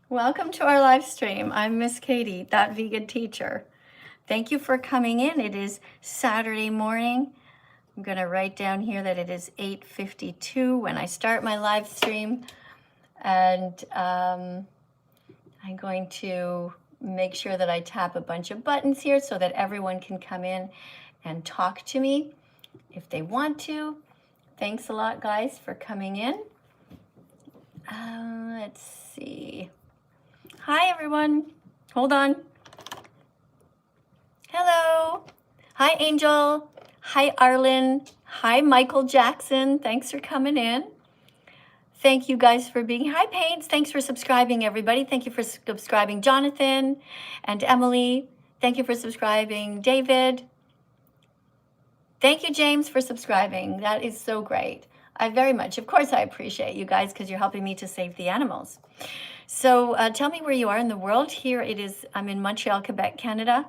Welcome to our live stream. I'm Miss Katie, that vegan teacher. Thank you for coming in. It is Saturday morning. I'm going to write down here that it is 8:52 when I start my live stream. And I'm going to make sure that I tap a bunch of buttons here so that everyone can come in and talk to me if they want to. Thanks a lot, guys, for coming in. Let's see. Hi, everyone. Hold on. Hello. Hi, Angel. Hi, Arlen. Hi, Michael Jackson. Thanks for coming in. Thank you guys for being here. Hi, Paints. Thanks for subscribing, everybody. Thank you for subscribing, Jonathan and Emily. Thank you for subscribing, David. Thank you, James, for subscribing. That is so great. I very much, of course, I appreciate you guys because you're helping me to save the animals. So tell me where you are in the world. Here it is. I'm in Montreal, Quebec, Canada.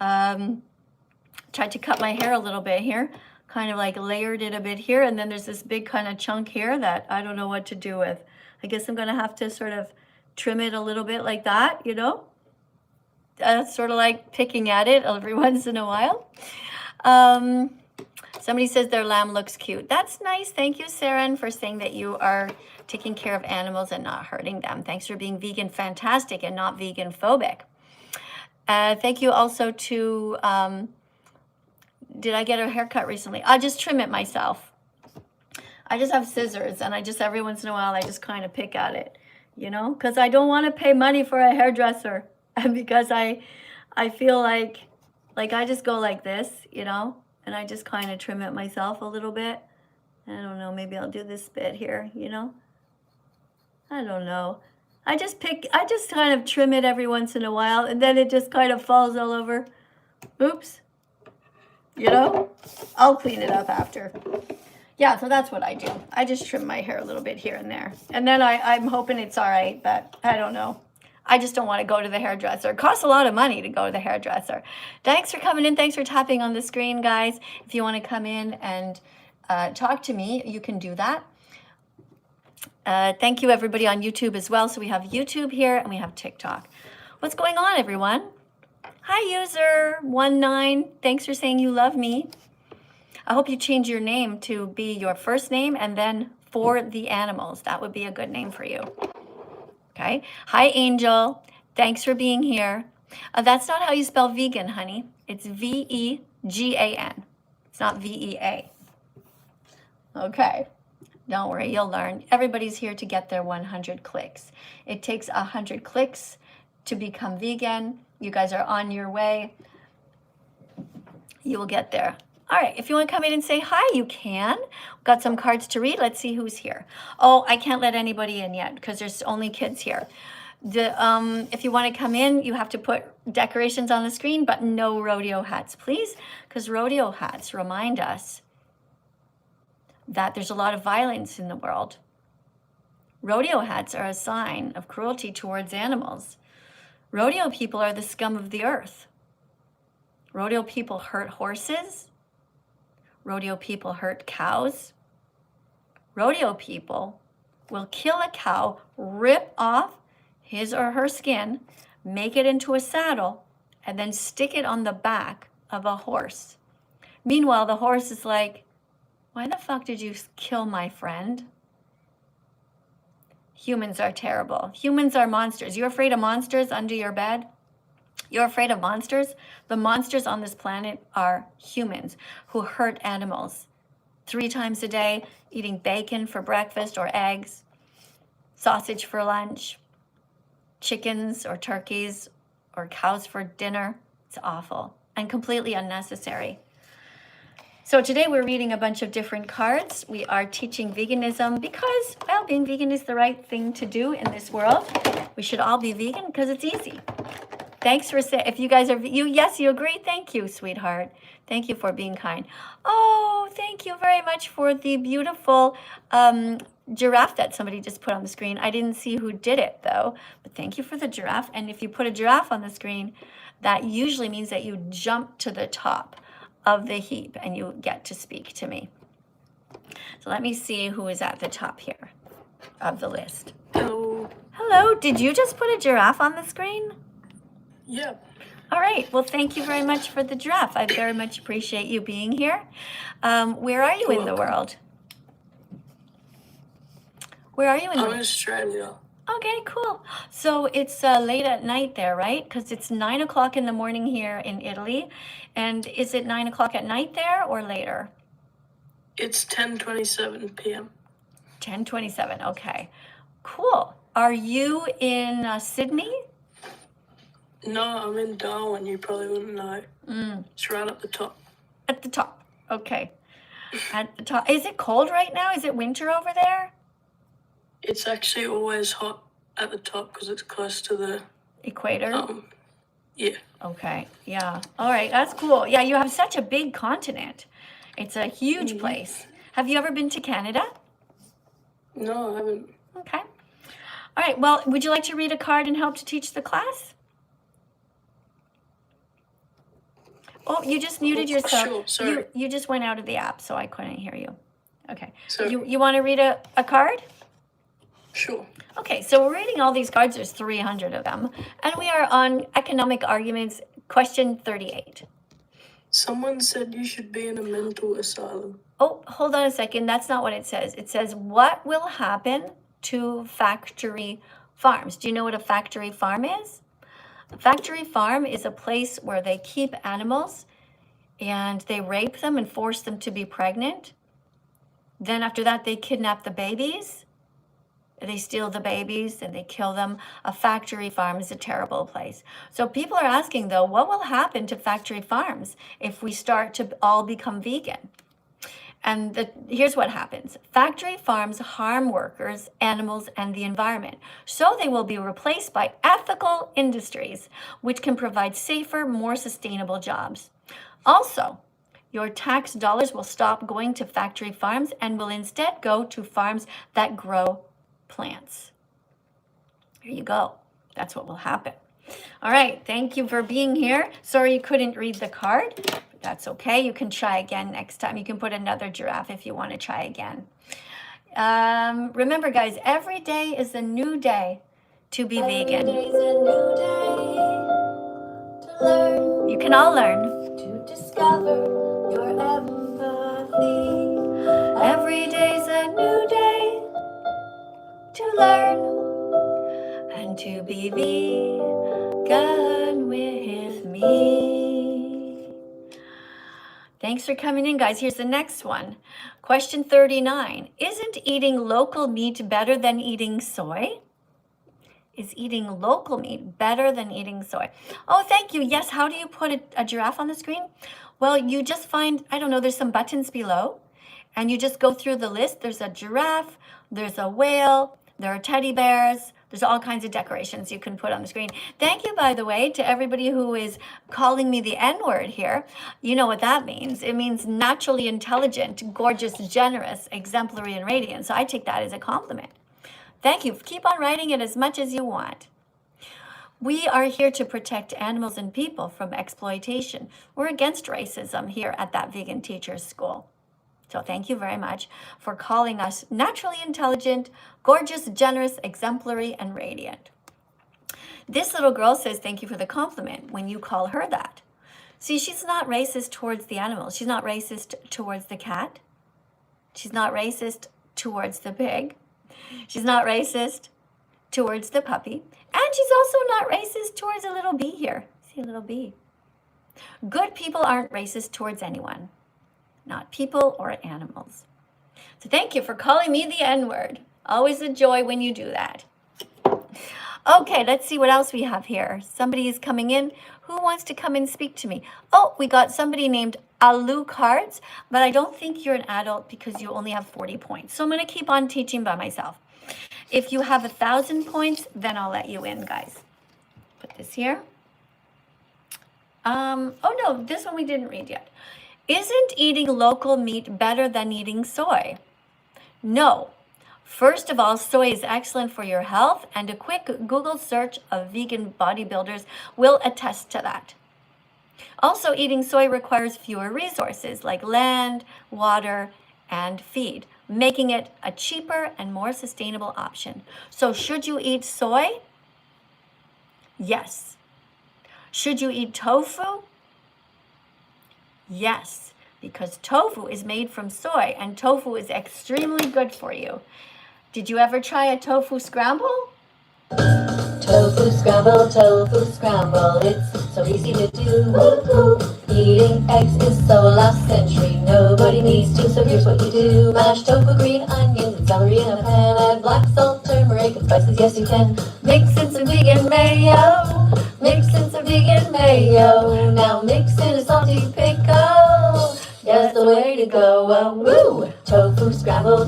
Tried to cut my hair a little bit here, kind of like layered it a bit here. And then there's this big kind of chunk here that I don't know what to do with. I guess I'm going to have to sort of trim it a little bit like that, you know. Sort of like picking at it every once in a while. Somebody says their lamb looks cute. That's nice. Thank you, Saren, for saying that you are taking care of animals and not hurting them. Thanks for being vegan fantastic and not vegan phobic. Thank you also to, did I get a haircut recently? I just trim it myself. I just have scissors and I just, every once in a while, I just kind of pick at it, you know, because I don't want to pay money for a hairdresser and because I feel like I just go like this, you know, and I just kind of trim it myself a little bit. I don't know, maybe I'll do this bit here, you know. I don't know. I just kind of trim it every once in a while and then it just kind of falls all over. Oops. You know, I'll clean it up after. Yeah, so that's what I do. I just trim my hair a little bit here and there. And then I'm hoping it's all right, but I don't know. I just don't want to go to the hairdresser. It costs a lot of money to go to the hairdresser. Thanks for coming in. Thanks for tapping on the screen, guys. If you want to come in and talk to me, you can do that. Thank you, everybody on YouTube as well. So we have YouTube here and we have TikTok. What's going on, everyone? Hi, user19. Thanks for saying you love me. I hope you change your name to be your first name and then for the animals. That would be a good name for you. Okay. Hi, Angel. Thanks for being here. That's not how you spell vegan, honey. It's V-E-G-A-N. It's not V-E-A. Okay. Don't worry, you'll learn. Everybody's here to get their 100 clicks. It takes 100 clicks to become vegan. You guys are on your way. You will get there. All right, if you want to come in and say hi, you can. We've got some cards to read. Let's see who's here. Oh, I can't let anybody in yet because there's only kids here. If you want to come in, you have to put decorations on the screen, but no rodeo hats, please, because rodeo hats remind us that there's a lot of violence in the world. Rodeo hats are a sign of cruelty towards animals. Rodeo people are the scum of the earth. Rodeo people hurt horses. Rodeo people hurt cows. Rodeo people will kill a cow, rip off his or her skin, make it into a saddle, and then stick it on the back of a horse. Meanwhile, the horse is like, why the fuck did you kill my friend? Humans are terrible. Humans are monsters. You're afraid of monsters under your bed? You're afraid of monsters? The monsters on this planet are humans who hurt animals 3 times a day, eating bacon for breakfast or eggs, sausage for lunch, chickens or turkeys or cows for dinner. It's awful and completely unnecessary. So today we're reading a bunch of different cards. We are teaching veganism because, well, being vegan is the right thing to do in this world. We should all be vegan because it's easy. Thanks for saying, if you guys are, yes, you agree? Thank you, sweetheart. Thank you for being kind. Oh, thank you very much for the beautiful giraffe that somebody just put on the screen. I didn't see who did it though, but thank you for the giraffe. And if you put a giraffe on the screen, that usually means that you jump to the top of the heap and you get to speak to me. So let me see who is at the top here of the list. Oh, Hello. Did you just put a giraffe on the screen? Yeah. All right. Well, thank you very much for the giraffe. I very much appreciate you being here. Where are you in the world? Where are you in the I'm in world? Australia. Okay, cool. So it's late at night there, right? Because it's 9 o'clock in the morning here in Italy. And is it 9 o'clock at night there or later? It's 10:27 p.m. 10:27. Okay, cool. Are you in Sydney? No, I'm in Darwin. You probably wouldn't know. It's right at the top. At the top. Okay. At the top. Is it cold right now? Is it winter over there? It's actually always hot at the top because it's close to the Equator? Yeah. Okay. Yeah. All right. That's cool. Yeah, you have such a big continent. It's a huge place. Have you ever been to Canada? No, I haven't. Okay. All right. Well, would you like to read a card and help to teach the class? Oh, you just muted yourself. Sure, sorry. You just went out of the app, so I couldn't hear you. Okay. Sorry. You want to read a card? Sure. Okay, so we're reading all these cards. There's 300 of them. And we are on economic arguments, question 38. Someone said you should be in a mental asylum. Oh, hold on a second. That's not what it says. It says, what will happen to factory farms? Do you know what a factory farm is? A factory farm is a place where they keep animals and they rape them and force them to be pregnant. Then after that, they kidnap the babies. They steal the babies and they kill them. A factory farm is a terrible place. So people are asking, though, what will happen to factory farms if we start to all become vegan? And here's what happens. Factory farms harm workers, animals, and the environment. So they will be replaced by ethical industries, which can provide safer, more sustainable jobs. Also, your tax dollars will stop going to factory farms and will instead go to farms that grow plants. There you go. That's what will happen. All right. Thank you for being here. Sorry you couldn't read the card. But that's okay. You can try again next time. You can put another giraffe if you want to try again. Remember, guys, every day is a new day to be vegan. Every day is a new day to learn. You can all learn. To discover your empathy. Every day is a new day to learn and to be vegan with me. Thanks for coming in, guys. Here's the next one. Question 39. Isn't eating local meat better than eating soy? Is eating local meat better than eating soy? Oh, thank you. Yes, how do you put a giraffe on the screen? Well, you just find, I don't know, there's some buttons below, and you just go through the list. There's a giraffe, there's a whale, there are teddy bears. There's all kinds of decorations you can put on the screen. Thank you, by the way, to everybody who is calling me the N-word here. You know what that means. It means naturally intelligent, gorgeous, generous, exemplary, and radiant. So I take that as a compliment. Thank you. Keep on writing it as much as you want. We are here to protect animals and people from exploitation. We're against racism here at That Vegan Teacher School. So thank you very much for calling us naturally intelligent, gorgeous, generous, exemplary, and radiant. This little girl says thank you for the compliment when you call her that. See, she's not racist towards the animals. She's not racist towards the cat. She's not racist towards the pig. She's not racist towards the puppy. And she's also not racist towards a little bee here. See a little bee. Good people aren't racist towards anyone. Not people or animals. So thank you for calling me the N-word. Always a joy when you do that. Okay, let's see what else we have here. Somebody is coming in. Who wants to come and speak to me? Oh, we got somebody named Alu Cards, but I don't think you're an adult because you only have 40 points. So I'm going to keep on teaching by myself. If you have 1,000 points, then I'll let you in, guys. Put this here. Oh no, this one we didn't read yet. Isn't eating local meat better than eating soy? No. First of all, soy is excellent for your health, and a quick Google search of vegan bodybuilders will attest to that. Also, eating soy requires fewer resources like land, water, and feed. making it a cheaper and more sustainable option. So should you eat soy? Yes. Should you eat tofu? Yes, because tofu is made from soy and tofu is extremely good for you. Did you ever try a tofu scramble? Tofu scramble, it's so easy to do. Woo-hoo. Eating eggs is so last century, nobody needs to, so here's what you do. Mash tofu, green onions, and celery in a pan, add black salt, turmeric, and spices, yes you can. Mix in some vegan mayo, mix in some vegan mayo, now mix in a salty pickle. That's the way to go, woo! Tofu scramble,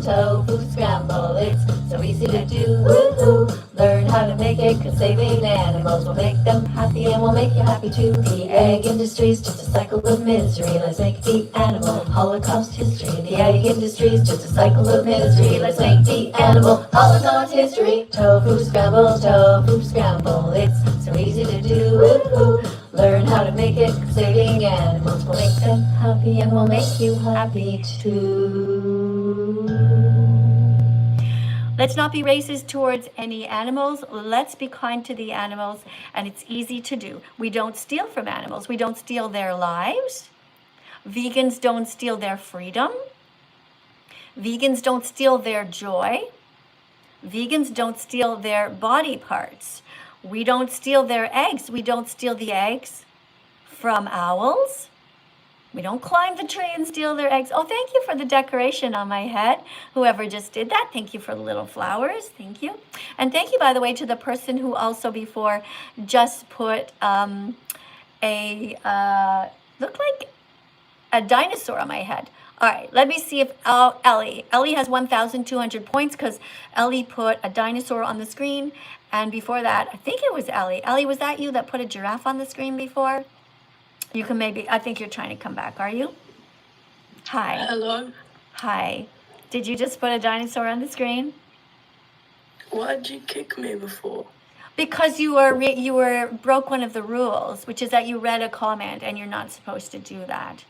it's so easy to do, woo-hoo. Learn how to make it, cause saving animals will make them happy and will make you happy too. The egg industry's just a cycle of misery, let's make the animal holocaust history. The egg industry's just a cycle of misery, let's make the animal holocaust history. Tofu scramble, it's so easy to do, woo-hoo. Learn how to make it, cause saving animals will make them happy and will make you happy too. Let's not be racist towards any animals. Let's be kind to the animals, and it's easy to do. We don't steal from animals. We don't steal their lives. Vegans don't steal their freedom. Vegans don't steal their joy. Vegans don't steal their body parts. We don't steal their eggs. We don't steal the eggs from owls. We don't climb the tree and steal their eggs. Oh, thank you for the decoration on my head. Whoever just did that, thank you for the little flowers. Thank you. And thank you, by the way, to the person who also before just put looked like a dinosaur on my head. All right, let me see if Ellie has 1,200 points because Ellie put a dinosaur on the screen. And before that, I think it was Ellie. Ellie, was that you that put a giraffe on the screen before? You can maybe, I think you're trying to come back, are you? Hi. Hello. Hi. Did you just put a dinosaur on the screen? Why'd you kick me before? Because you were broke one of the rules, which is that you read a comment and you're not supposed to do that.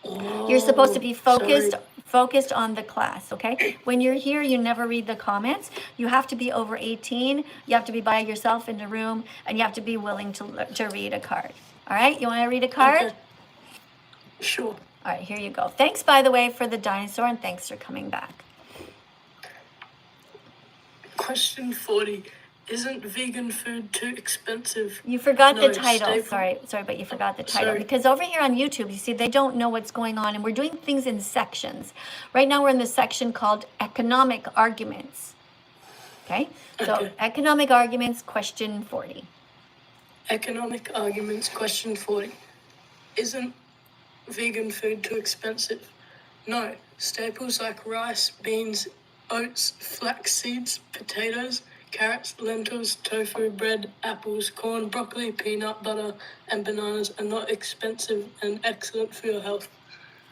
Oh, You're supposed to be focused sorry. on the class, okay? When you're here, you never read the comments. You have to be over 18. You have to be by yourself in the room, and you have to be willing to read a card. All right? You want to read a card? Okay. Sure. All right, here you go. Thanks, by the way, for the dinosaur, and thanks for coming back. Question 40. Isn't vegan food too expensive? You forgot the No, title. staple- Sorry, but you forgot the title. Sorry. Because over here on YouTube, you see, they don't know what's going on, and we're doing things in sections. Right now, we're in the section called Economic Arguments. Okay? So, Okay. Economic Arguments, question 40. Economic arguments, question 40. Isn't vegan food too expensive? No. Staples like rice, beans, oats, flax seeds, potatoes, carrots, lentils, tofu, bread, apples, corn, broccoli, peanut butter, and bananas are not expensive and excellent for your health.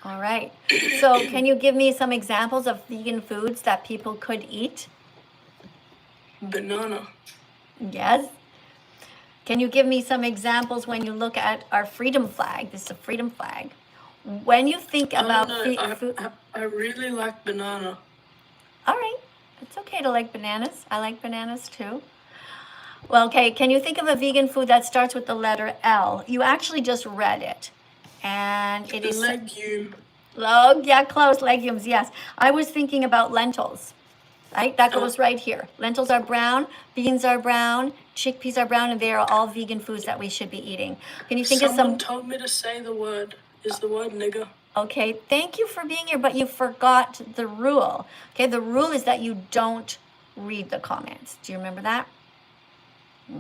All right. So, can you give me some examples of vegan foods that people could eat? Banana. Yes. Can you give me some examples when you look at our freedom flag? This is a freedom flag. When you think about food. I really like banana. All right. It's okay to like bananas. I like bananas too. Well, okay. Can you think of a vegan food that starts with the letter L? You actually just read it. And it is... Legume. Oh, yeah, close. Legumes, yes. I was thinking about lentils. Right? That goes right here. Lentils are brown, beans are brown, chickpeas are brown, and they are all vegan foods that we should be eating. Can you think of some... Someone told me to say the word. Is the word nigger? Okay, thank you for being here, but you forgot the rule. Okay, the rule is that you don't read the comments. Do you remember that?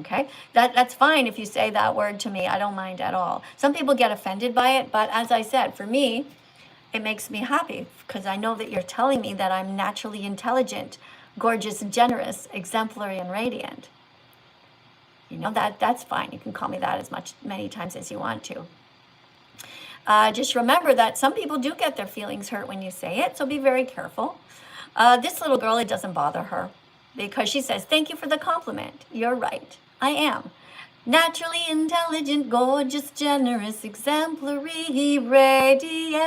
Okay, that's fine if you say that word to me. I don't mind at all. Some people get offended by it, but as I said, for me, it makes me happy because I know that you're telling me that I'm naturally intelligent, gorgeous, generous, exemplary, and radiant. You know, that's fine. You can call me that many times as you want to. Just remember that some people do get their feelings hurt when you say it, so be very careful. This little girl, it doesn't bother her because she says, thank you for the compliment. You're right. I am. Naturally intelligent, gorgeous, generous, exemplary, radiant.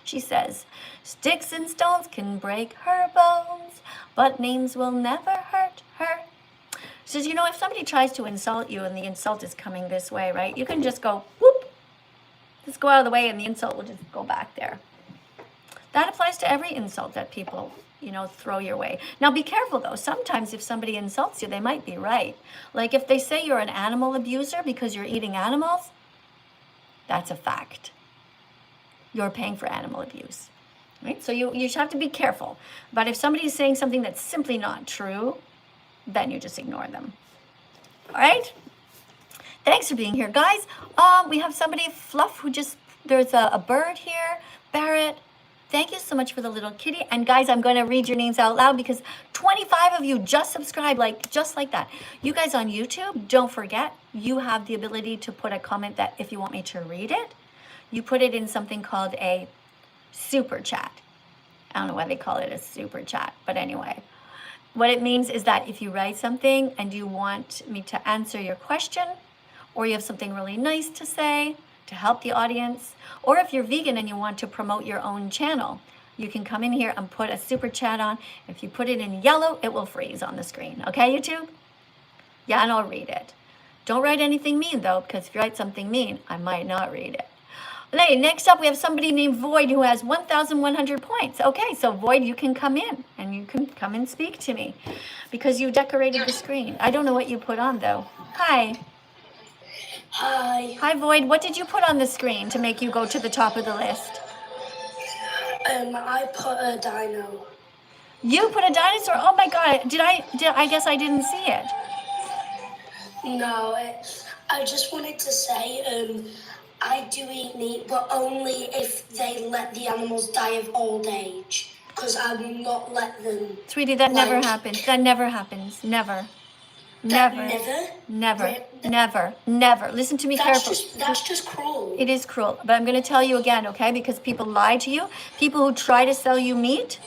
She says, sticks and stones can break her bones, but names will never hurt her. She says, you know, if somebody tries to insult you and the insult is coming this way, right, you can just go, whoop, just go out of the way and the insult will just go back there. That applies to every insult that people, you know, throw your way. Now be careful though. Sometimes if somebody insults you, they might be right. Like if they say you're an animal abuser because you're eating animals, that's a fact. You're paying for animal abuse, right? So you just have to be careful. But if somebody's saying something that's simply not true, then you just ignore them. All right? Thanks for being here, guys. We have somebody, Fluff, who just, there's a bird here, Barrett. Thank you so much for the little kitty. And guys, I'm going to read your names out loud because 25 of you just subscribed, just like that. You guys on YouTube, don't forget, you have the ability to put a comment that if you want me to read it, you put it in something called a super chat. I don't know why they call it a super chat, but anyway. What it means is that if you write something and you want me to answer your question, or you have something really nice to say to help the audience, or if you're vegan and you want to promote your own channel, you can come in here and put a super chat on. If you put it in yellow, it will freeze on the screen. Okay, YouTube? Yeah, and I'll read it. Don't write anything mean, though, because if you write something mean, I might not read it. Okay, next up, we have somebody named Void who has 1,100 points. Okay, so Void, you can come in, and you can come and speak to me because you decorated the screen. I don't know what you put on, though. Hi. Hi. Hi, Void. What did you put on the screen to make you go to the top of the list? I put a dino. You put a dinosaur? Oh my God! I guess I didn't see it. No, I just wanted to say, I do eat meat, but only if they let the animals die of old age. Because I will not let them. Sweetie, that never happens. That never happens. Never. Never. Never. Listen to me carefully. That's just cruel. It is cruel, but I'm going to tell you again, okay? Because people lie to you. People who try to sell you meat,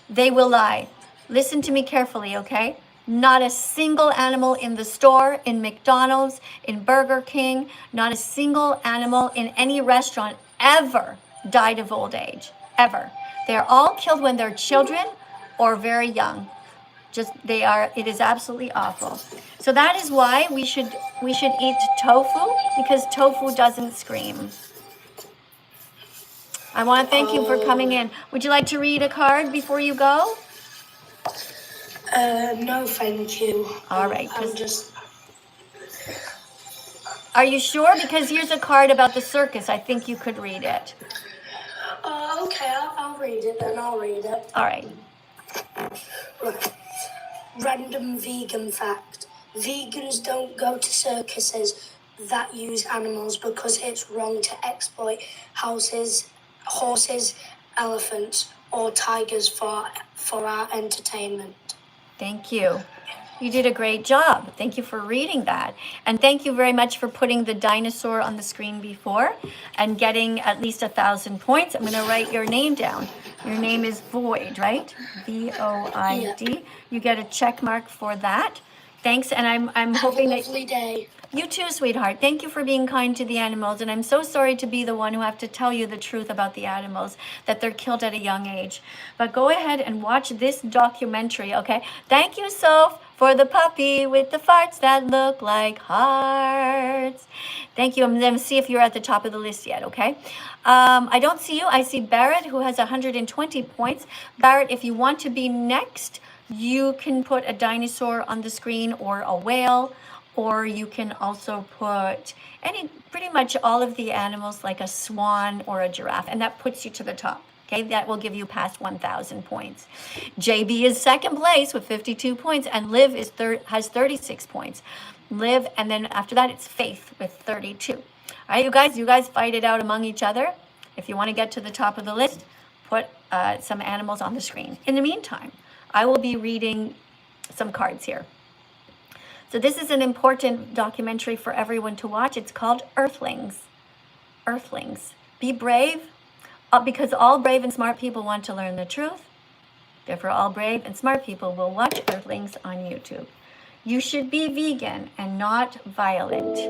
they will lie. Listen to me carefully, okay? Not a single animal in the store, in McDonald's, in Burger King, not a single animal in any restaurant ever died of old age, ever. They're all killed when they're children or very young. It is absolutely awful. So that is why we should eat tofu, because tofu doesn't scream. I want to thank you for coming in. Would you like to read a card before you go? No, thank you. All right. I'm just... Are you sure? Because here's a card about the circus. I think you could read it. Okay, I'll read it then. I'll read it. All right. Right. Random vegan fact. Vegans don't go to circuses that use animals because it's wrong to exploit horses, elephants, or tigers for our entertainment. Thank you. You did a great job. Thank you for reading that. And thank you very much for putting the dinosaur on the screen before and getting at least 1,000 points. I'm going to write your name down. Your name is Void, right? V-O-I-D. Yeah. You get a check mark for that. Thanks. And I'm hoping that... Have a lovely day. You too, sweetheart. Thank you for being kind to the animals. And I'm so sorry to be the one who have to tell you the truth about the animals, that they're killed at a young age. But go ahead and watch this documentary, okay? Thank you, Soph, for the puppy with the farts that look like hearts. Thank you. I'm going to see if you're at the top of the list yet, okay? I don't see you. I see Barrett, who has 120 points. Barrett, if you want to be next, you can put a dinosaur on the screen or a whale, or you can also put pretty much all of the animals like a swan or a giraffe, and that puts you to the top. Okay, that will give you past 1,000 points. JB is second place with 52 points, and Liv has 36 points. Liv, and then after that, it's Faith with 32. All right, you guys fight it out among each other. If you want to get to the top of the list, put some animals on the screen. In the meantime, I will be reading some cards here. So this is an important documentary for everyone to watch. It's called Earthlings. Earthlings. Be brave, because all brave and smart people want to learn the truth. Therefore, all brave and smart people will watch Earthlings on YouTube. You should be vegan and not violent. Be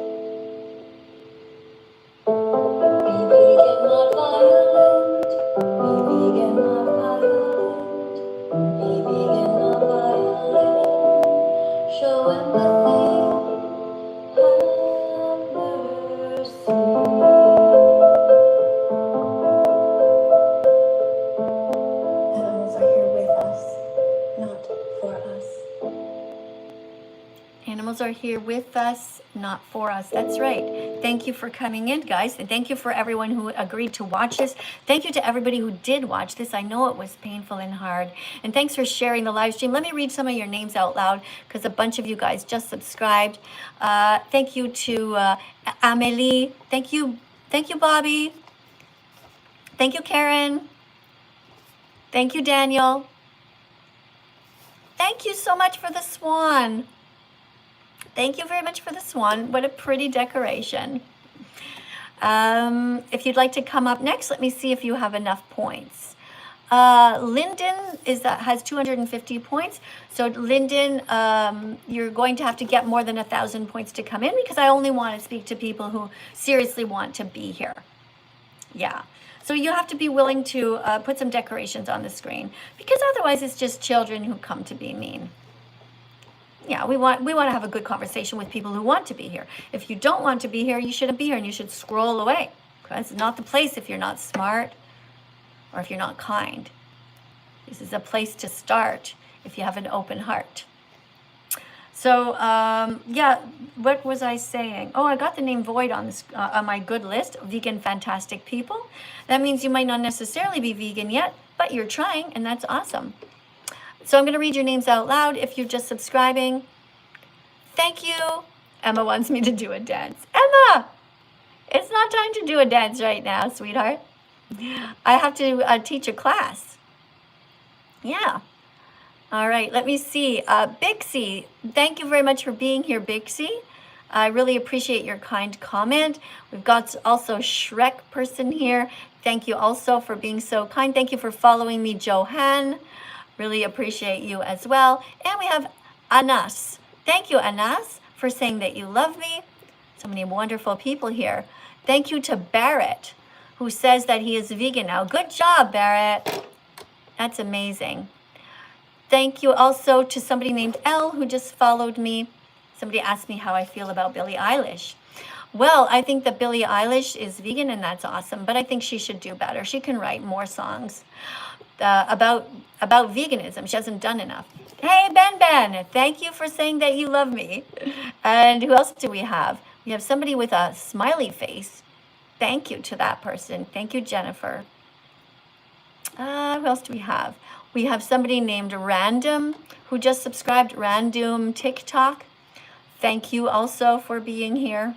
vegan, not violent. Animals are here with us, not for us. That's right. Thank you for coming in, guys. And thank you for everyone who agreed to watch this. Thank you to everybody who did watch this. I know it was painful and hard. And thanks for sharing the live stream. Let me read some of your names out loud because a bunch of you guys just subscribed. Thank you to Amelie. Thank you. Thank you, Bobby. Thank you, Karen. Thank you, Daniel. Thank you so much for the swan. Thank you very much for the swan. What a pretty decoration. If you'd like to come up next, let me see if you have enough points. Lyndon has 250 points. So Lyndon, you're going to have to get more than 1,000 points to come in because I only want to speak to people who seriously want to be here. Yeah. So you have to be willing to put some decorations on the screen because otherwise it's just children who come to be mean. Yeah, we want to have a good conversation with people who want to be here. If you don't want to be here, you shouldn't be here and you should scroll away. It's not the place if you're not smart or if you're not kind. This is a place to start if you have an open heart. So, yeah, what was I saying? Oh, I got the name Void on this on my good list, vegan fantastic people. That means you might not necessarily be vegan yet, but you're trying, and that's awesome. So I'm going to read your names out loud if you're just subscribing. Thank you. Emma wants me to do a dance. Emma, it's not time to do a dance right now, sweetheart. I have to teach a class. Yeah. All right, let me see. Bixie, thank you very much for being here, Bixie. I really appreciate your kind comment. We've got also Shrek person here. Thank you also for being so kind. Thank you for following me, Johan. Really appreciate you as well. And we have Anas. Thank you, Anas, for saying that you love me. So many wonderful people here. Thank you to Barrett, who says that he is vegan now. Good job, Barrett. That's amazing. Thank you also to somebody named Elle who just followed me. Somebody asked me how I feel about Billie Eilish. Well, I think that Billie Eilish is vegan and that's awesome, but I think she should do better. She can write more songs about veganism. She hasn't done enough. Hey, Ben, thank you for saying that you love me. And who else do we have? We have somebody with a smiley face. Thank you to that person. Thank you, Jennifer. Who else do we have? We have somebody named Random who just subscribed, Random TikTok. Thank you also for being here.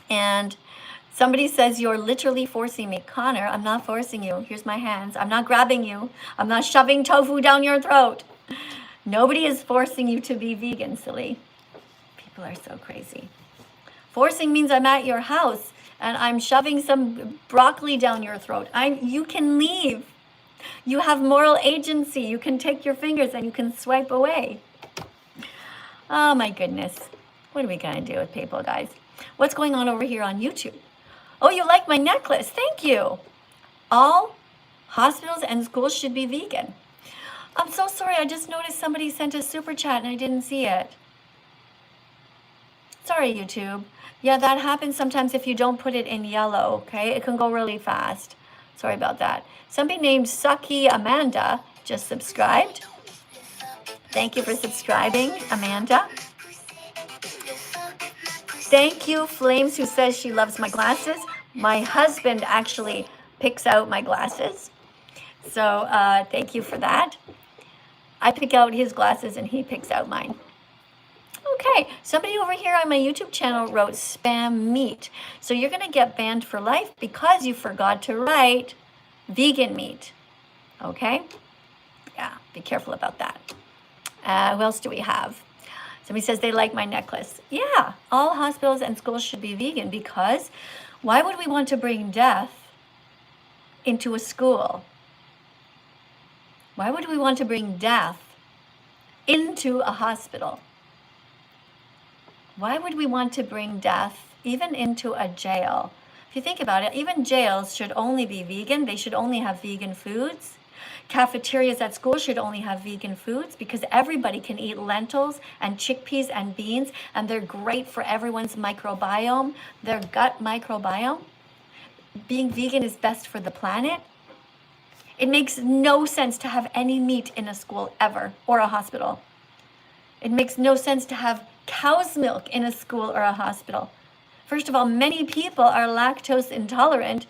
And somebody says, you're literally forcing me. Connor, I'm not forcing you. Here's my hands. I'm not grabbing you. I'm not shoving tofu down your throat. Nobody is forcing you to be vegan, silly. People are so crazy. Forcing means I'm at your house and I'm shoving some broccoli down your throat. You can leave. You have moral agency. You can take your fingers and you can swipe away. Oh my goodness. What are we going to do with people, guys? What's going on over here on YouTube? Oh, you like my necklace. Thank you. All hospitals and schools should be vegan. I'm so sorry. I just noticed somebody sent a super chat and I didn't see it. Sorry, YouTube. Yeah, that happens sometimes if you don't put it in yellow, okay? It can go really fast. Sorry about that. Somebody named Sucky Amanda just subscribed. Thank you for subscribing, Amanda. Thank you, Flames, who says she loves my glasses. My husband actually picks out my glasses. So thank you for that. I pick out his glasses and he picks out mine. Okay, somebody over here on my YouTube channel wrote spam meat. So you're going to get banned for life because you forgot to write vegan meat. Okay? Yeah, be careful about that. Who else do we have? Somebody says they like my necklace. Yeah, all hospitals and schools should be vegan because why would we want to bring death into a school? Why would we want to bring death into a hospital? Why would we want to bring death even into a jail? If you think about it, even jails should only be vegan. They should only have vegan foods. Cafeterias at school should only have vegan foods because everybody can eat lentils and chickpeas and beans, and they're great for everyone's microbiome, their gut microbiome. Being vegan is best for the planet. It makes no sense to have any meat in a school ever or a hospital. It makes no sense to have cow's milk in a school or a hospital. First of all, many people are lactose intolerant,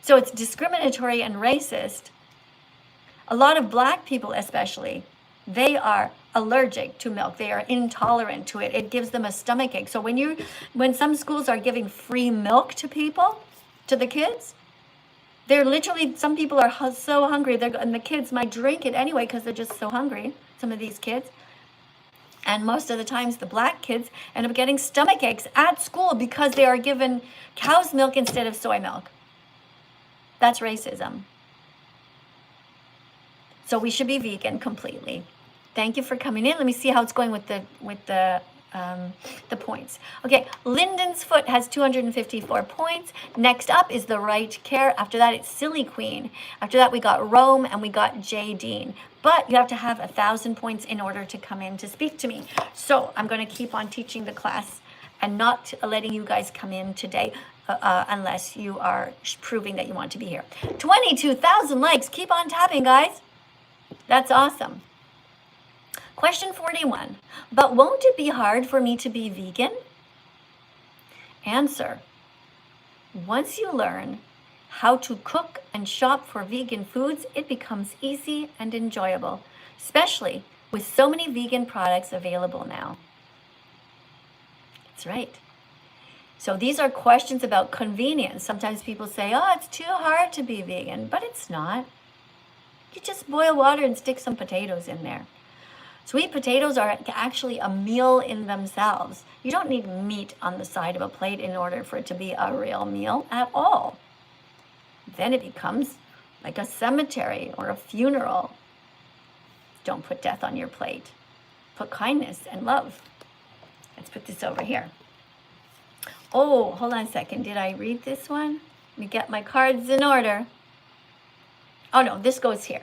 so it's discriminatory and racist. A lot of black people especially, they are allergic to milk. They are intolerant to it. It gives them a stomach ache. So when some schools are giving free milk to people, to the kids, they're literally, some people are so hungry, and the kids might drink it anyway because they're just so hungry, some of these kids. And most of the times the black kids end up getting stomach aches at school because they are given cow's milk instead of soy milk. That's racism. So we should be vegan completely. Thank you for coming in. Let me see how it's going with the points. Okay, Lyndon's Foot has 254 points. Next up is the Right Care. After that, it's Silly Queen. After that, we got Rome and we got J. Dean. But you have to have 1,000 points in order to come in to speak to me. So I'm going to keep on teaching the class and not letting you guys come in today unless you are proving that you want to be here. 22,000 likes. Keep on tapping, guys. That's awesome. Question 41. But won't it be hard for me to be vegan? Answer. Once you learn how to cook and shop for vegan foods, it becomes easy and enjoyable, especially with so many vegan products available now. That's right. So these are questions about convenience. Sometimes people say, oh, it's too hard to be vegan, but it's not. You just boil water and stick some potatoes in there. Sweet potatoes are actually a meal in themselves. You don't need meat on the side of a plate in order for it to be a real meal at all. Then it becomes like a cemetery or a funeral. Don't put death on your plate. Put kindness and love. Let's put this over here. Oh, hold on a second. Did I read this one? Let me get my cards in order. Oh no, this goes here.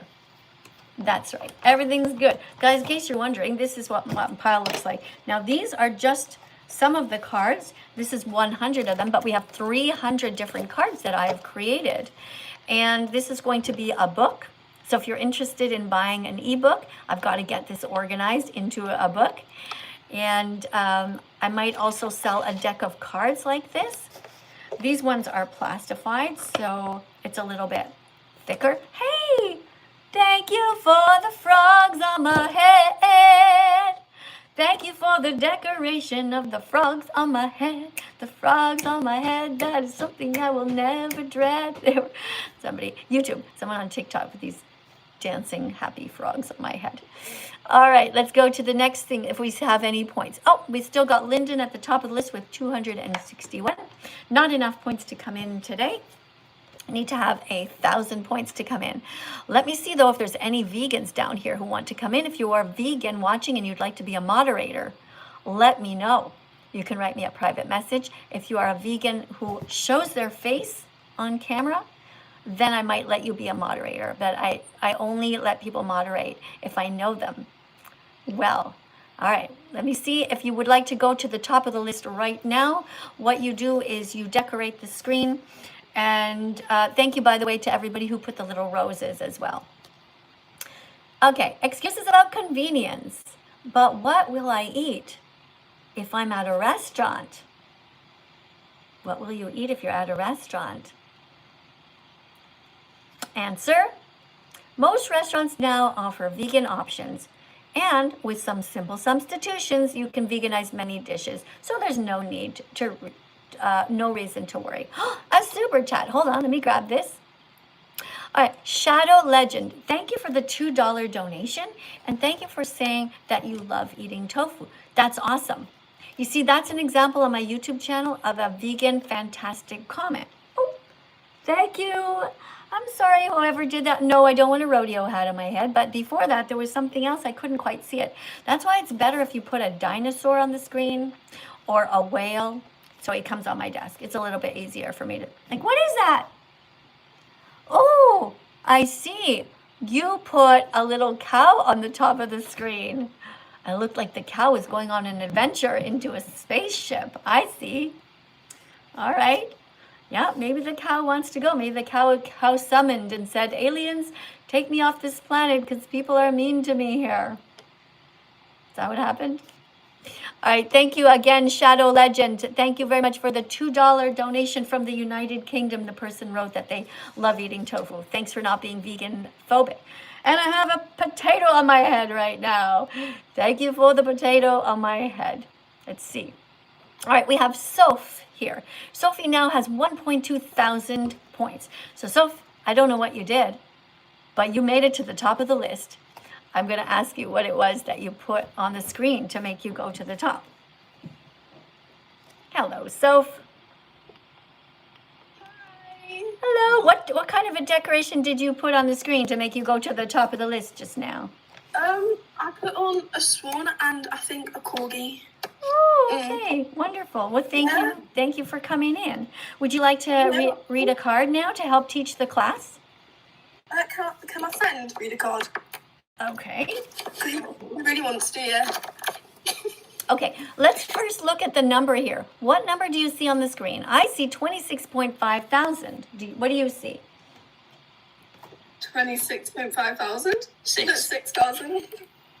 That's right. Everything's good. Guys, in case you're wondering, this is what my pile looks like. Now, these are just some of the cards. This is 100 of them, but we have 300 different cards that I have created. And this is going to be a book. So if you're interested in buying an ebook, I've got to get this organized into a book. And I might also sell a deck of cards like this. These ones are plastified, so it's a little bit thicker. Hey! Thank you for the frogs on my head. Thank you for the decoration of the frogs on my head. The frogs on my head, that is something I will never dread. Someone on TikTok with these dancing happy frogs on my head. All right, let's go to the next thing if we have any points. Oh, we still got Lyndon at the top of the list with 261. Not enough points to come in today. I need to have 1,000 points to come in. Let me see, though, if there's any vegans down here who want to come in. If you are vegan watching and you'd like to be a moderator, let me know. You can write me a private message. If you are a vegan who shows their face on camera, then I might let you be a moderator. But I only let people moderate if I know them well. All right, let me see if you would like to go to the top of the list right now. What you do is you decorate the screen. And thank you, by the way, to everybody who put the little roses as well. Okay, excuses about convenience. But what will I eat if I'm at a restaurant? What will you eat if you're at a restaurant? Answer. Most restaurants now offer vegan options. And with some simple substitutions, you can veganize many dishes. So there's no need to no reason to worry. A super chat. Hold on, let me grab this. All right, Shadow Legend. Thank you for the $2 donation. And thank you for saying that you love eating tofu. That's awesome. You see, that's an example on my YouTube channel of a vegan fantastic comment. Oh, thank you. I'm sorry whoever did that. No, I don't want a rodeo hat on my head. But before that, there was something else. I couldn't quite see it. That's why it's better if you put a dinosaur on the screen or a whale. So it comes on my desk. It's a little bit easier for me to, like, what is that? Oh, I see. You put a little cow on the top of the screen. It looked like the cow was going on an adventure into a spaceship. I see. All right. Yeah, maybe the cow wants to go. Maybe the cow summoned and said, aliens, take me off this planet because people are mean to me here. Is that what happened? All right, thank you again, Shadow Legend. Thank you very much for the $2 donation from the United Kingdom. The person wrote that they love eating tofu. Thanks for not being vegan phobic. And I have a potato on my head right now. Thank you for the potato on my head. Let's see. All right, we have Soph here. Sophie now has 1.2 thousand points. So Soph, I don't know what you did, but you made it to the top of the list. I'm going to ask you what it was that you put on the screen to make you go to the top. Hello, Soph. Hi. Hello. What kind of a decoration did you put on the screen to make you go to the top of the list just now? I put on a swan and I think a corgi. Oh, okay. Wonderful. Well, thank Yeah. you. Thank you for coming in. Would you like to read a card now to help teach the class? Can my friend read a card? Okay. Because he really wants to, yeah. Okay, let's first look at the number here. What number do you see on the screen? I see 26.5 thousand. What do you see? 26.5 thousand? Six. 6,000.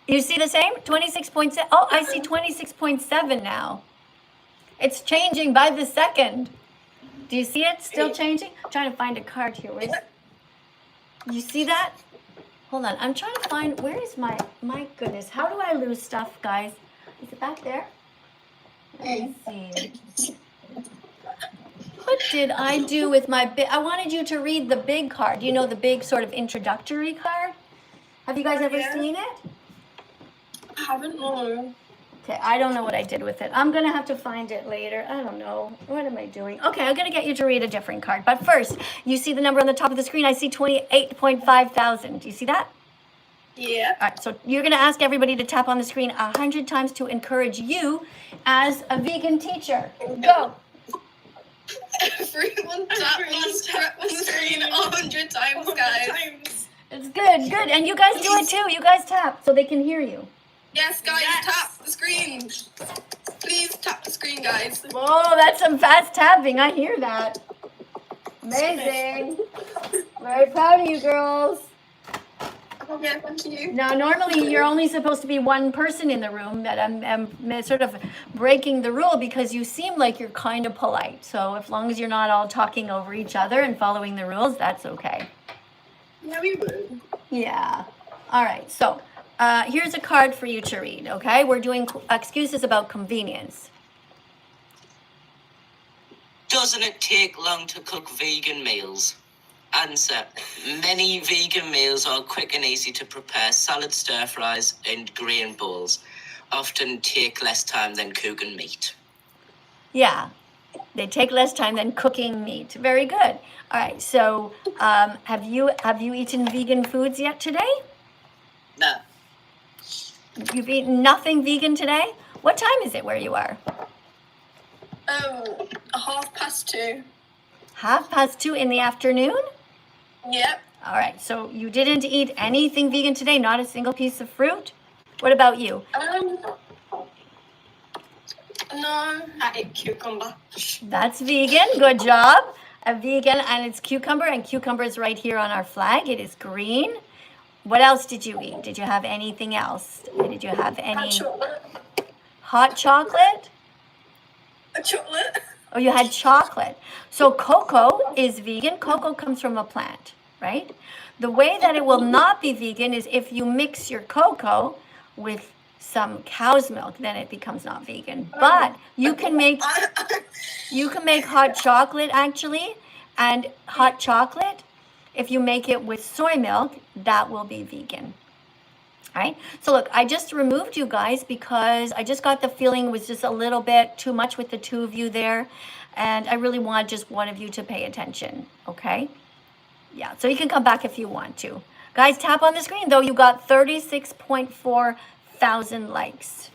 You see the same? 26.7. Oh, I see 26.7 now. It's changing by the second. Do you see it still changing? I'm trying to find a card here. You see that? Hold on. I'm trying to find, where is my goodness. How do I lose stuff, guys? Is it back there? Let me see. What did I do with my big, I wanted you to read the big card. You know, the big sort of introductory card? Have you guys ever seen it? I haven't, no. Okay, I don't know what I did with it. I'm gonna have to find it later. I don't know. What am I doing? Okay, I'm gonna get you to read a different card. But first, you see the number on the top of the screen? I see 28.5 thousand. Do you see that? Yeah. All right, so you're gonna ask everybody to tap on the screen 100 times to encourage you as a vegan teacher. Go. Everyone tap on the screen 100 times, guys. It's good, good. And you guys do it too. You guys tap so they can hear you. Yes, guys, tap the screen. Please tap the screen, guys. Whoa, that's some fast tapping. I hear that. Amazing. Very proud of you girls. Okay, thank you. Now, normally you're only supposed to be one person in the room, but I'm sort of breaking the rule because you seem like you're kind of polite. So as long as you're not all talking over each other and following the rules, that's okay. Yeah, we would. Yeah. All right. So here's a card for you to read, okay? We're doing excuses about convenience. Doesn't it take long to cook vegan meals? Answer. Many vegan meals are quick and easy to prepare. Salad, stir fries, and grain bowls often take less time than cooking meat. Yeah. They take less time than cooking meat. Very good. All right. So have you eaten vegan foods yet today? No. You've eaten nothing vegan today? What time is it where you are? 2:30. 2:30 in the afternoon? Yep. All right. So you didn't eat anything vegan today? Not a single piece of fruit? What about you? No, I ate cucumber. That's vegan. Good job. A vegan, and it's cucumber, and cucumber is right here on our flag. It is green. What else did you eat? Did you have anything else? Did you have any Chocolate. hot chocolate? A chocolate. Oh, you had chocolate. So cocoa is vegan. Cocoa comes from a plant, right? The way that it will not be vegan is if you mix your cocoa with some cow's milk, then it becomes not vegan. But you can make hot chocolate actually, and hot chocolate, if you make it with soy milk, that will be vegan. All right. So look, I just removed you guys because I just got the feeling it was just a little bit too much with the two of you there. And I really want just one of you to pay attention. Okay. Yeah. So you can come back if you want to. Guys, tap on the screen though. You got 36.4 thousand likes.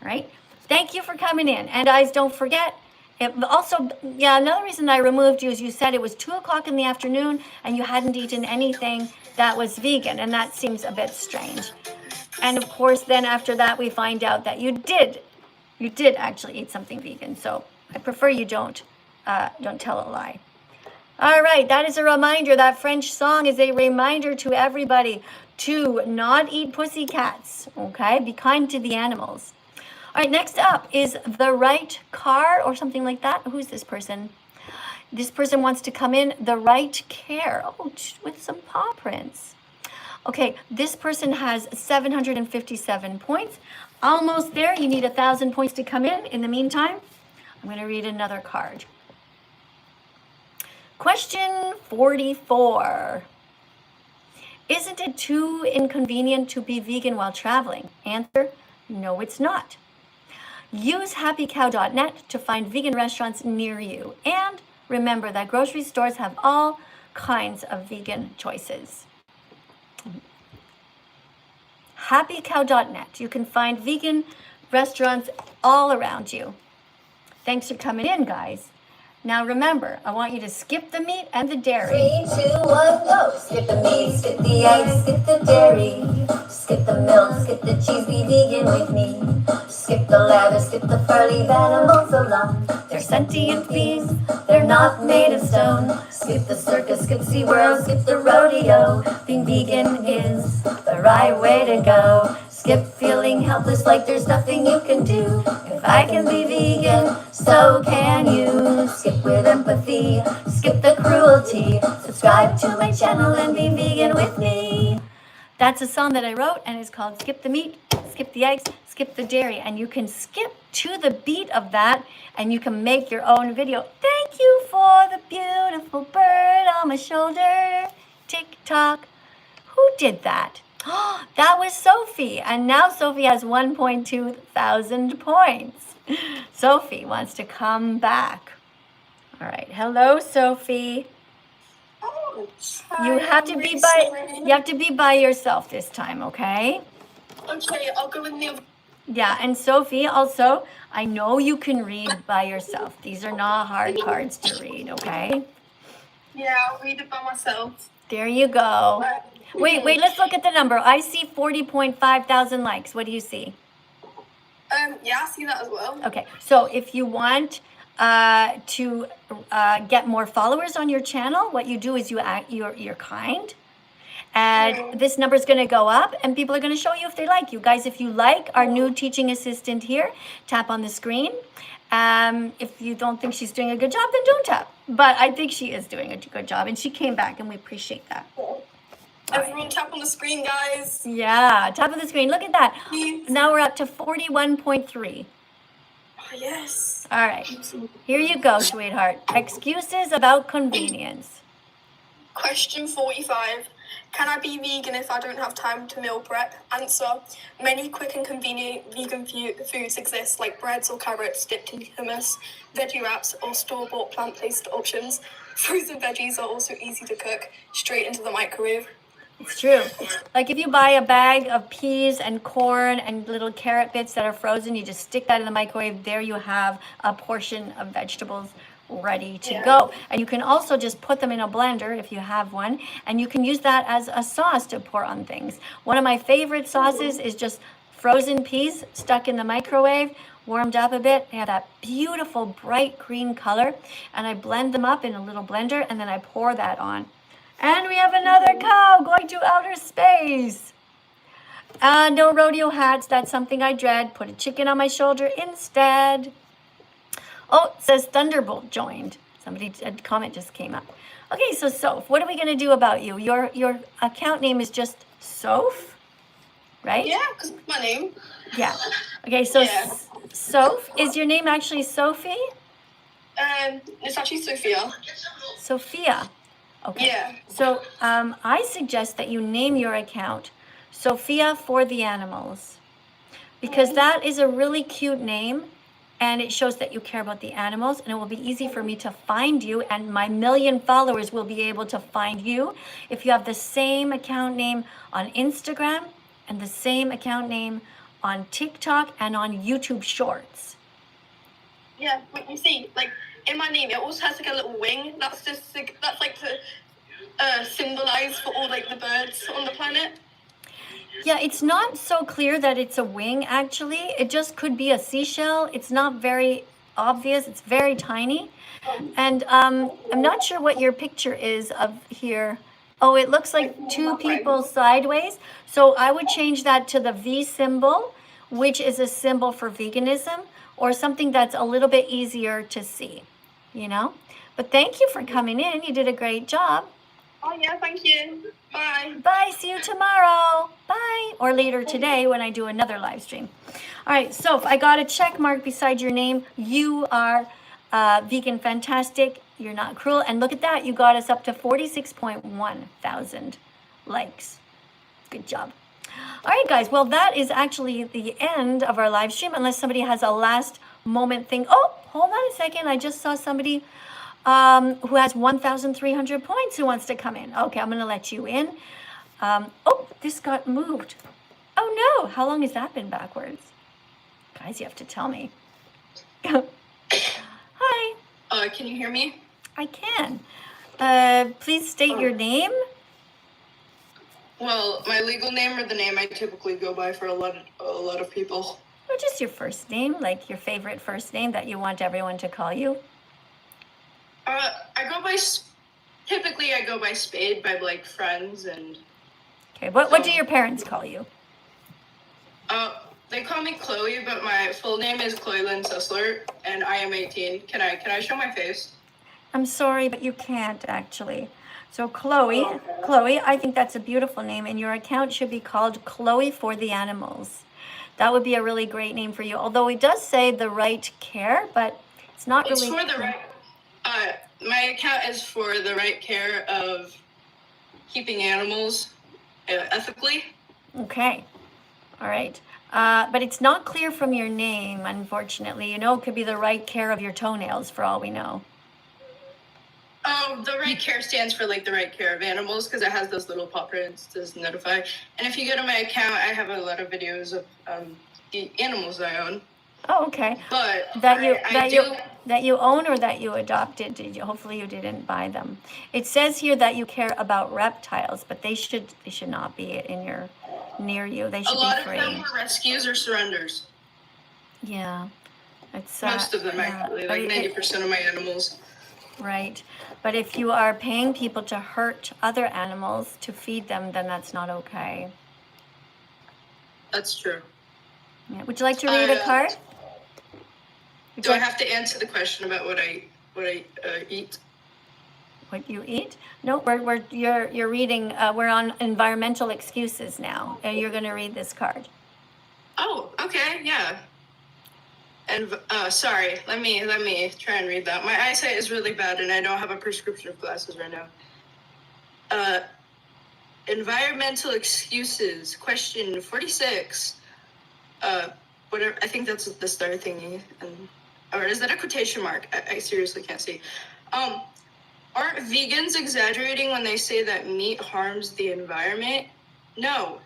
All right. Thank you for coming in. And guys, don't forget, another reason I removed you is you said it was 2:00 in the afternoon and you hadn't eaten anything that was vegan. And that seems a bit strange. And of course, then after that, we find out that you did actually eat something vegan. So I prefer you don't tell a lie. All right, that is a reminder. That French song is a reminder to everybody to not eat pussycats. Okay, be kind to the animals. All right, next up is the right car or something like that. Who's this person? This person wants to come in. The right care. Oh, with some paw prints. Okay, this person has 757 points. Almost there. You need 1,000 points to come in. In the meantime, I'm going to read another card. Question 44. Isn't it too inconvenient to be vegan while traveling? Answer, no, it's not. Use happycow.net to find vegan restaurants near you. And remember that grocery stores have all kinds of vegan choices. Happycow.net. You can find vegan restaurants all around you. Thanks for coming in, guys. Now remember, I want you to skip the meat and the dairy. 3, 2, 1, go. Skip the meat, skip the eggs, skip the dairy. Skip the milk, skip the cheese, be vegan with me. Skip the leather, skip the fur, leave animals alone. They're sentient beings, they're not made of stone. Skip the circus, skip SeaWorld, skip the rodeo. Being vegan is the right way to go. Skip feeling helpless like there's nothing you can do. If I can be vegan, so can you. Skip with empathy, skip the cruelty. Subscribe to my channel and be vegan with me. That's a song that I wrote, and it's called Skip the Meat, Skip the Eggs, Skip the Dairy. And you can skip to the beat of that, and you can make your own video. Thank you for the beautiful bird on my shoulder. Tick-tock. Who did that? That was Sophie. And now Sophie has 1.2 thousand points. Sophie wants to come back. All right. Hello, Sophie. You have to be by yourself this time, okay? Okay, I'll go in the other. Yeah, and Sophie, also, I know you can read by yourself. These are not hard cards to read, okay? Yeah, I'll read it by myself. There you go. Wait, let's look at the number. I see 40.5 thousand likes. What do you see? Yeah, I see that as well. Okay, so if you want to get more followers on your channel, what you do is you're kind. And this number is going to go up, and people are going to show you if they like you. Guys, if you like our new teaching assistant here, tap on the screen. If you don't think she's doing a good job, then don't tap. But I think she is doing a good job, and she came back, and we appreciate that. Everyone tap on the screen, guys. Yeah, tap on the screen. Look at that. Please. Now we're up to 41.3. Oh, yes. All right. Here you go, sweetheart. Excuses about convenience. Question 45. Can I be vegan if I don't have time to meal prep? Answer. Many quick and convenient vegan foods exist, like breads or carrots dipped in hummus, veggie wraps, or store-bought plant-based options. Frozen veggies are also easy to cook, straight into the microwave. It's true. Like if you buy a bag of peas and corn and little carrot bits that are frozen, you just stick that in the microwave. There you have a portion of vegetables ready to go. And you can also just put them in a blender if you have one, and you can use that as a sauce to pour on things. One of my favorite sauces is just frozen peas stuck in the microwave, warmed up a bit. They have that beautiful bright green color, and I blend them up in a little blender, and then I pour that on. And we have another cow going to outer space. No rodeo hats. That's something I dread. Put a chicken on my shoulder instead. Oh, it says Thunderbolt joined. A comment just came up. Okay, so Soph, what are we going to do about you? Your account name is just Soph, right? Yeah, because it's my name. Yeah. Okay, so Yeah. Soph, is your name actually Sophie? It's actually Sophia. Sophia. Okay. Yeah. So I suggest that you name your account Sophia for the Animals, because that is a really cute name, and it shows that you care about the animals, and it will be easy for me to find you, and my 1 million followers will be able to find you if you have the same account name on Instagram and the same account name on TikTok and on YouTube Shorts. Yeah, but you see, like, in my name, it also has, like, a little wing. That's just, like, that's, like, to symbolize for all, like, the birds on the planet. Yeah, it's not so clear that it's a wing, actually. It just could be a seashell. It's not very obvious. It's very tiny. And I'm not sure what your picture is of here. Oh, it looks like two people sideways. So I would change that to the V symbol, which is a symbol for veganism or something that's a little bit easier to see, you know? But thank you for coming in. You did a great job. Oh, yeah, thank you. Bye. Bye. See you tomorrow. Bye. Or later today when I do another live stream. All right. So if I got a check mark beside your name, you are vegan fantastic. You're not cruel. And look at that. You got us up to 46.1 thousand likes. Good job. All right, guys. Well, that is actually the end of our live stream, unless somebody has a last moment thing. Oh, hold on a second. I just saw somebody who has 1,300 points who wants to come in. Okay, I'm going to let you in. Oh, this got moved. Oh, no. How long has that been backwards? Guys, you have to tell me. Hi. Can you hear me? I can. Please state your name. Well, my legal name or the name I typically go by for a lot of people. Or just your first name, like your favorite first name that you want everyone to call you. Typically I go by Spade by like friends and. Okay, what do your parents call you? They call me Chloe, but my full name is Chloe Lynn Sessler, and I am 18. Can I show my face? I'm sorry, but you can't actually. So Chloe, I think that's a beautiful name, and your account should be called Chloe for the Animals. That would be a really great name for you. Although it does say the right care, but it's not really. It's for the right. My account is for the right care of keeping animals ethically. Okay. All right. But it's not clear from your name, unfortunately. You know, it could be the right care of your toenails for all we know. Oh, the right care stands for like the right care of animals because it has those little paw prints to notify. And if you go to my account, I have a lot of videos of the animals I own. Oh, okay. But that you own or that you adopted? Did you? Hopefully you didn't buy them. It says here that you care about reptiles, but they should not be near you. They should be free. A lot of them were rescues or surrenders. Yeah, it's most of them actually, like 90% of my animals. Right, but if you are paying people to hurt other animals to feed them, then that's not okay. That's true. Yeah. Would you like to read a card? Do I have to answer the question about what I eat? What you eat? No, you're reading. We're on environmental excuses now, and you're going to read this card. Oh, okay, yeah. And sorry, let me try and read that. My eyesight is really bad, and I don't have a prescription of glasses right now. Environmental excuses, question 46. Whatever. I think that's the star thingy, or is that a quotation mark? I seriously can't see. Aren't vegans exaggerating when they say that meat harms the environment? No.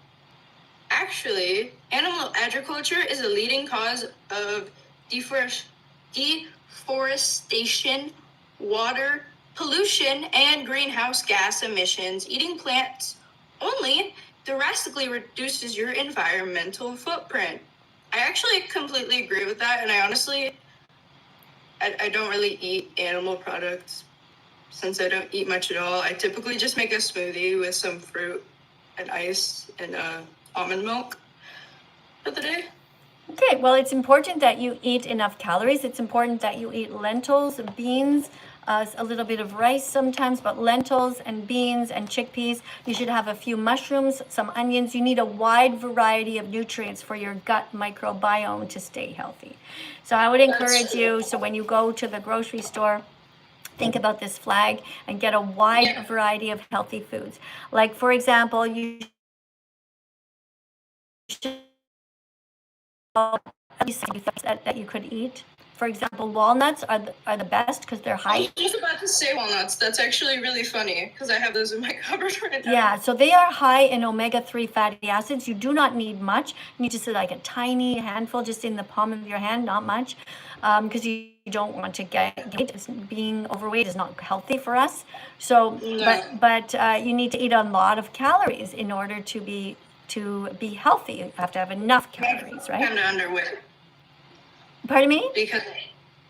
Actually, animal agriculture is a leading cause of deforestation, water pollution, and greenhouse gas emissions. Eating plants only drastically reduces your environmental footprint. I actually completely agree with that, and I honestly, I don't really eat animal products since I don't eat much at all. I typically just make a smoothie with some fruit and ice and almond milk for the day. Okay, well, it's important that you eat enough calories. It's important that you eat lentils, beans, a little bit of rice sometimes, but lentils and beans and chickpeas. You should have a few mushrooms, some onions. You need a wide variety of nutrients for your gut microbiome to stay healthy. So I would encourage you, so when you go to the grocery store, think about this flag and get a wide variety of healthy foods. Like, for example, you should that you could eat. For example, walnuts are the best because they're high. I was just about to say walnuts. That's actually really funny because I have those in my cupboard right now. Yeah, so they are high in omega-3 fatty acids. You do not need much. You need just like a tiny handful just in the palm of your hand, not much, because you don't want to get being overweight is not healthy for us. So, no. but you need to eat a lot of calories in order to be healthy. You have to have enough calories, right? I'm kind of underweight. Pardon me? Because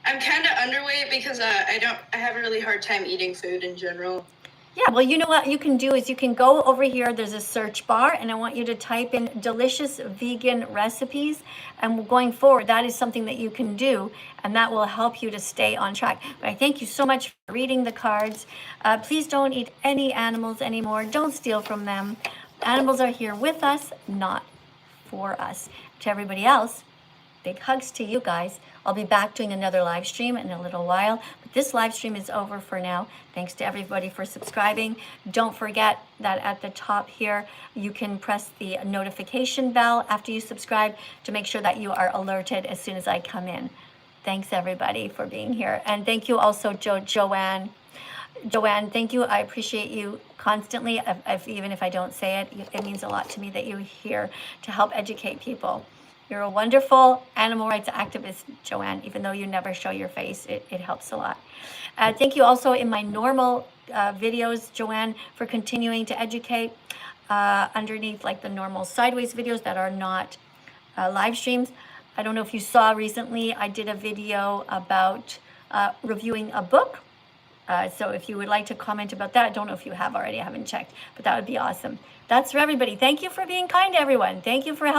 I'm kind of underweight because I have a really hard time eating food in general. Yeah, well, you know what you can do is you can go over here. There's a search bar, and I want you to type in delicious vegan recipes. And going forward, that is something that you can do, and that will help you to stay on track. But I thank you so much for reading the cards. Please don't eat any animals anymore. Don't steal from them. Animals are here with us, not for us. To everybody else, big hugs to you guys. I'll be back doing another live stream in a little while, but this live stream is over for now. Thanks to everybody for subscribing. Don't forget that at the top here, you can press the notification bell after you subscribe to make sure that you are alerted as soon as I come in. Thanks everybody for being here. And thank you also, Joanne. Joanne, thank you. I appreciate you constantly. Even if I don't say it, it means a lot to me that you're here to help educate people. You're a wonderful animal rights activist, Joanne, even though you never show your face. It helps a lot. Thank you also in my normal videos, Joanne, for continuing to educate underneath like the normal sideways videos that are not live streams. I don't know if you saw recently, I did a video about reviewing a book. So if you would like to comment about that, I don't know if you have already, I haven't checked, but that would be awesome. That's for everybody. Thank you for being kind to everyone. Thank you for helping.